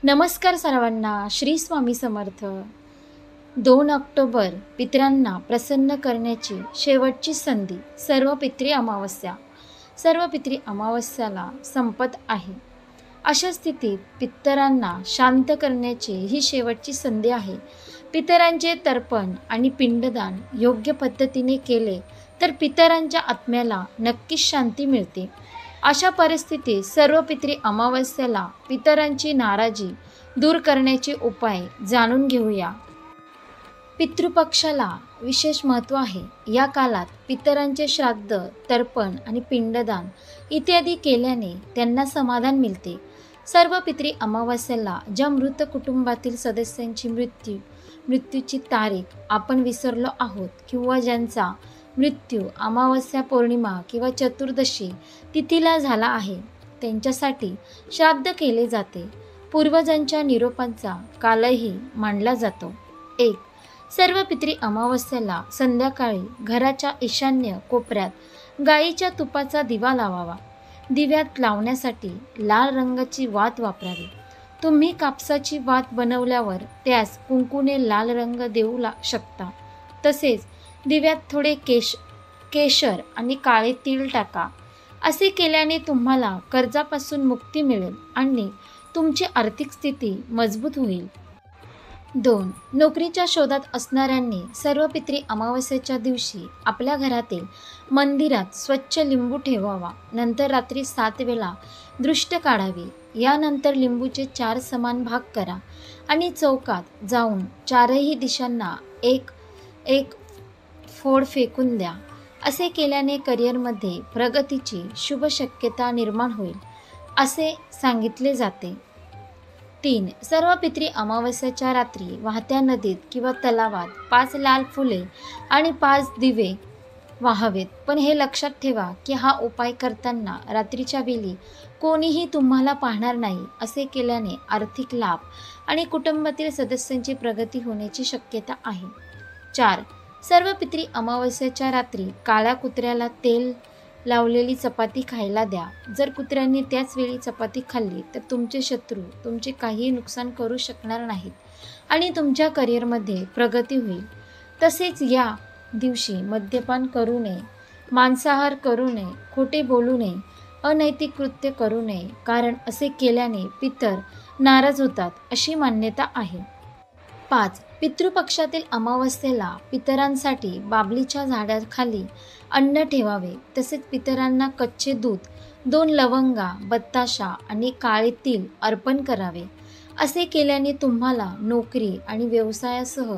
नमस्कार सर्वांना. श्री स्वामी समर्थ. 2 ऑक्टोबर पितरांना प्रसन्न करण्याची शेवटची संधी. सर्व पितरी अमावस्या. सर्व पितरी अमावस्याला संपत आहे. अशा स्थितीत पितरांना शांत करण्याची ही शेवटची संधी आहे. पितरांचे तर्पण आणि पिंडदान योग्य पद्धतीने केले तर पितरांच्या आत्म्याला नक्कीच शांती मिळते. अशा परिस्थितीत सर्व पितरी अमावस्येला पितरांची नाराजी दूर करण्याचे उपाय जाणून घेऊया. पितृपक्षाला विशेष महत्त्व आहे. या कालात पितरांचे श्राद्ध, तर्पण आणि पिंडदान इत्यादी केल्याने त्यांना समाधान मिळते. सर्व पितरी अमावस्येला ज्या मृत कुटुंबातील सदस्यांची मृत्यूची तारीख आपण विसरलो आहोत किंवा ज्यांचा मृत्यू अमावस्या, पौर्णिमा किंवा चतुर्दशी तिथीला झाला आहे त्यांच्यासाठी श्राद्ध केले जाते. पूर्वजांच्या निरोपांचा कालही मानला जातो. 1. सर्व पितरी अमावस्येला संध्याकाळी घराच्या ईशान्य कोपऱ्यात गाईच्या तुपाचा दिवा लावावा. दिव्यात लावण्यासाठी लाल रंगाची वात वापरावी. तुम्ही कापसाची वात बनवल्यावर त्यास कुंकूने लाल रंग देऊ शकता. तसेच दिव्यात थोडे केशर आणि काळे तीळ टाका. असे केल्याने तुम्हाला कर्जापासून मुक्ती मिळेल आणि तुमची आर्थिक स्थिती मजबूत होईल. 2. नोकरीच्या शोधात असणाऱ्यांनी सर्व पितरी अमावस्येच्या दिवशी आपल्या घरातील मंदिरात स्वच्छ लिंबू ठेवावा. नंतर रात्री 7 वेळा दृष्ट काढावी. यानंतर लिंबूचे 4 समान भाग करा आणि चौकात जाऊन चारही दिशांना एक एक फोड फेकून द्या. असे केल्याने करिअरमध्ये प्रगतीची शुभ शक्यता निर्माण होईल असे सांगितले जाते. 3. सर्व पितरी अमावस्येच्या रात्री वाहत्या नदीत किंवा तलावात 5 लाल फुले आणि 5 दिवे वाहावेत. पण हे लक्षात ठेवा की हा उपाय करताना रात्रीच्या वेळी कोणीही तुम्हाला पाहणार नाही. असे केल्याने आर्थिक लाभ आणि कुटुंबातील सदस्यांची प्रगती होण्याची शक्यता आहे. 4. सर्व पितरी अमावस्येच्या रात्री काळ्या कुत्र्याला तेल लावलेली चपाती खायला द्या. जर कुत्र्यांनी त्याच वेळी चपाती खाल्ली तर तुमचे शत्रू तुमचे काहीही नुकसान करू शकणार नाहीत आणि तुमच्या करिअरमध्ये प्रगती होईल. तसेच या दिवशी मद्यपान करू नये, मांसाहार करू नये, खोटे बोलू नये, अनैतिक कृत्य करू नये, कारण असे केल्याने पितर नाराज होतात अशी मान्यता आहे. 5. पितृपक्षातील अमावस्येला पितरांसाठी बाभलीच्या झाडाखाली अन्न ठेवावे. तसेच पितरांना कच्चे दूध, 2 लवंगा, बत्ताशा आणि काळे तीळ अर्पण करावे. असे केल्याने तुम्हाला नोकरी आणि व्यवसायासह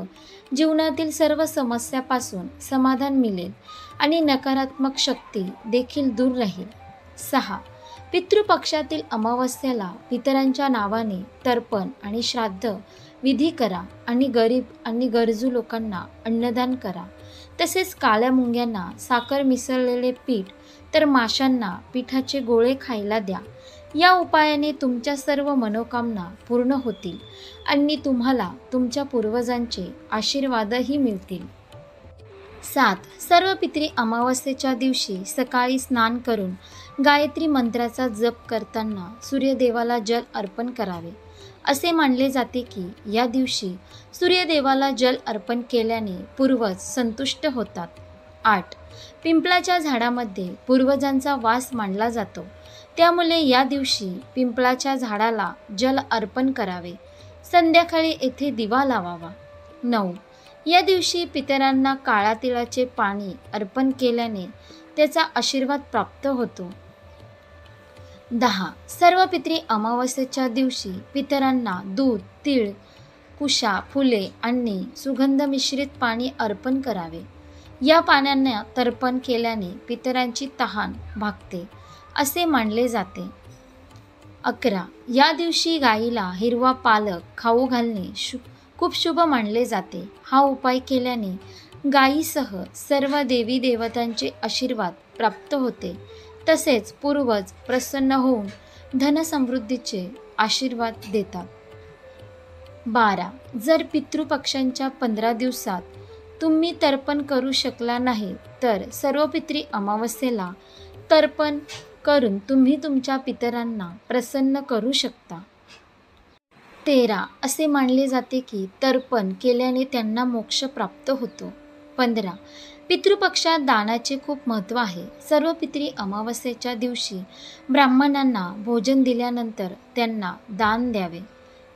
जीवनातील सर्व समस्यापासून समाधान मिळेल आणि नकारात्मक शक्ती देखील दूर राहील. 6. पितृपक्षातील अमावस्येला पितरांच्या नावाने तर्पण आणि श्राद्ध विधी करा आणि गरीब आणि गरजू लोकांना अन्नदान करा. तसेच काळ्या मुंग्यांना साखर मिसळलेले पीठ तर माशांना पिठाचे गोळे खायला द्या. या उपायाने तुमच्या सर्व मनोकामना पूर्ण होतील आणि तुम्हाला तुमच्या पूर्वजांचे आशीर्वादही मिळतील. 7. सर्व पितरी अमावस्येच्या दिवशी सकाळी स्नान करून गायत्री मंत्राचा जप करताना सूर्यदेवाला जल अर्पण करावे. असे मानले जाते की या दिवशी सूर्यदेवाला जल अर्पण केल्याने पूर्वज संतुष्ट होतात. 8. पिंपळाच्या झाडामध्ये पूर्वजांचा वास मानला जातो. त्यामुळे या दिवशी पिंपळाच्या झाडाला जल अर्पण करावे. संध्याकाळी येथे दिवा लावावा. 9. या दिवशी पितरांना काळ्या तिळाचे पाणी अर्पण केल्याने त्याचा आशीर्वाद प्राप्त होतो. 10. सर्व पितरी अमावस्येच्या दिवशी पितरांना दूध, तीळ, कुशा, फुले आणि सुगंध मिश्रित पाणी अर्पण करावे. या पाण्याने तर्पण केल्याने पितरांची तहान भागते असे मानले जाते. 11. या दिवशी गाईला हिरवा पालक खाऊ घालणे खूप शुभ मानले जाते. हा उपाय केल्याने गायीसह सर्व देवी देवतांचे आशीर्वाद प्राप्त होते. तसेच पूर्वज प्रसन्न होऊन धनसमृद्धीचे आशीर्वाद देतात. 12. जर पितृपक्षांच्या 15 दिवसात तुम्ही तर्पण करू शकला नाही तर सर्व पितरी अमावस्येला तर्पण करून तुम्ही तुमच्या पितरांना प्रसन्न करू शकता. 13 असे मानले जाते की तर्पण केल्याने त्यांना मोक्ष प्राप्त होतो. 15 पितृपक्षात दानाचे खूप महत्त्व आहे. सर्व पितरी अमावस्येच्या दिवशी ब्राह्मणांना भोजन दिल्यानंतर त्यांना दान द्यावे.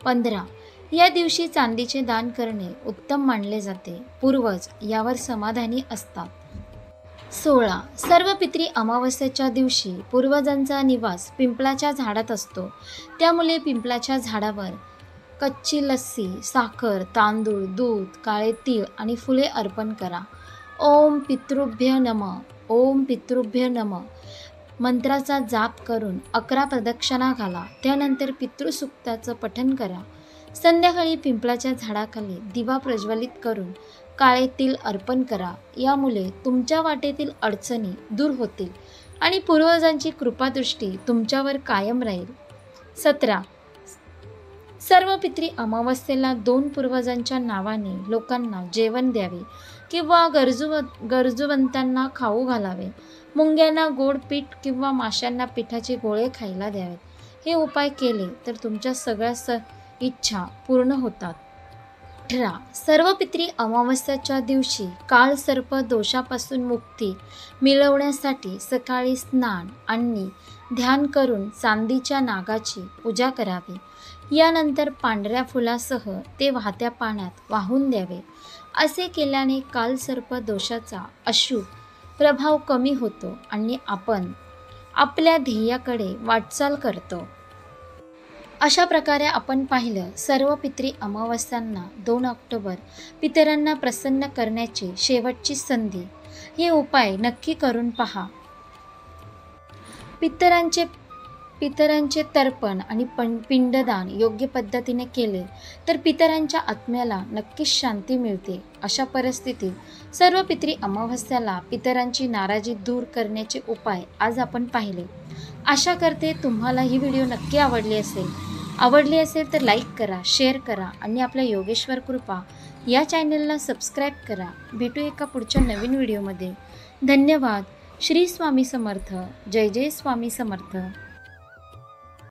15 या दिवशी चांदीचे दान करणे उत्तम मानले जाते. पूर्वज यावर समाधानी असतात. 16 सर्व पितरी अमावस्येच्या दिवशी पूर्वजांचा निवास पिंपळाच्या झाडात असतो. त्यामुळे पिंपळाच्या झाडावर कच्ची लस्सी, साखर, तांदूळ, दूध, काळे तीळ आणि फुले अर्पण करा. ओम पितृभ्य नमः, ओम पितृभ्य नमः मंत्राचा जाप करून 11 प्रदक्षिणा घाला. त्यानंतर पितृसूक्ताचं पठण करा. संध्याकाळी पिंपळाच्या झाडाखाली दिवा प्रज्वलित करून काळे तीळ अर्पण करा. यामुळे तुमच्या वाटेतील अडचणी दूर होतील आणि पूर्वजांची कृपादृष्टी तुमच्यावर कायम राहील. 17 सर्व पितरी अमावस्येला 2 पूर्वजांच्या नावाने लोकांना जेवण द्यावे किंवा गरजूवंतांना खाऊ घालावे. मुंग्यांना गोड पीठ किंवा माशांना पिठाचे गोळे खायला द्यावेत. हे उपाय केले तर तुमच्या सगळ्या इच्छा पूर्ण होतात. 18 सर्व पितरी अमावस्येच्या दिवशी काळ सर्प दोषापासून मुक्ती मिळवण्यासाठी सकाळी स्नान आणि ध्यान करून चांदीच्या नागाची पूजा करावी. यानंतर पांढऱ्या फुलासह ते वाहत्या पाण्यात वाहून द्यावे. असे केल्याने कालसर्प दोषाचा अशुभ प्रभाव कमी होतो आणि आपण आपल्या ध्येयाकडे वाटचाल करतो. अशा प्रकारे आपण पाहिलं सर्व पितरी अमावस्यांना 2 ऑक्टोबर पितरांना प्रसन्न करण्याची शेवटची संधी. हे उपाय नक्की करून पहा. पितरांचे तर्पण आणि पिंडदान योग्य पद्धतीने केले तर पितरांच्या आत्म्याला नक्कीच शांती मिळते. अशा परिस्थितीत सर्व पितरी अमावस्याला पितरांची नाराजी दूर करण्याचे उपाय आज आपण पाहिले. आशा करते तुम्हाला ही व्हिडिओ नक्की आवडली असेल तर लाईक करा, शेअर करा आणि आपल्या योगेश्वर कृपा या चॅनलला सबस्क्राईब करा. भेटू एका पुढच्या नवीन व्हिडिओमध्ये. धन्यवाद. श्री स्वामी समर्थ. जय जय स्वामी समर्थ.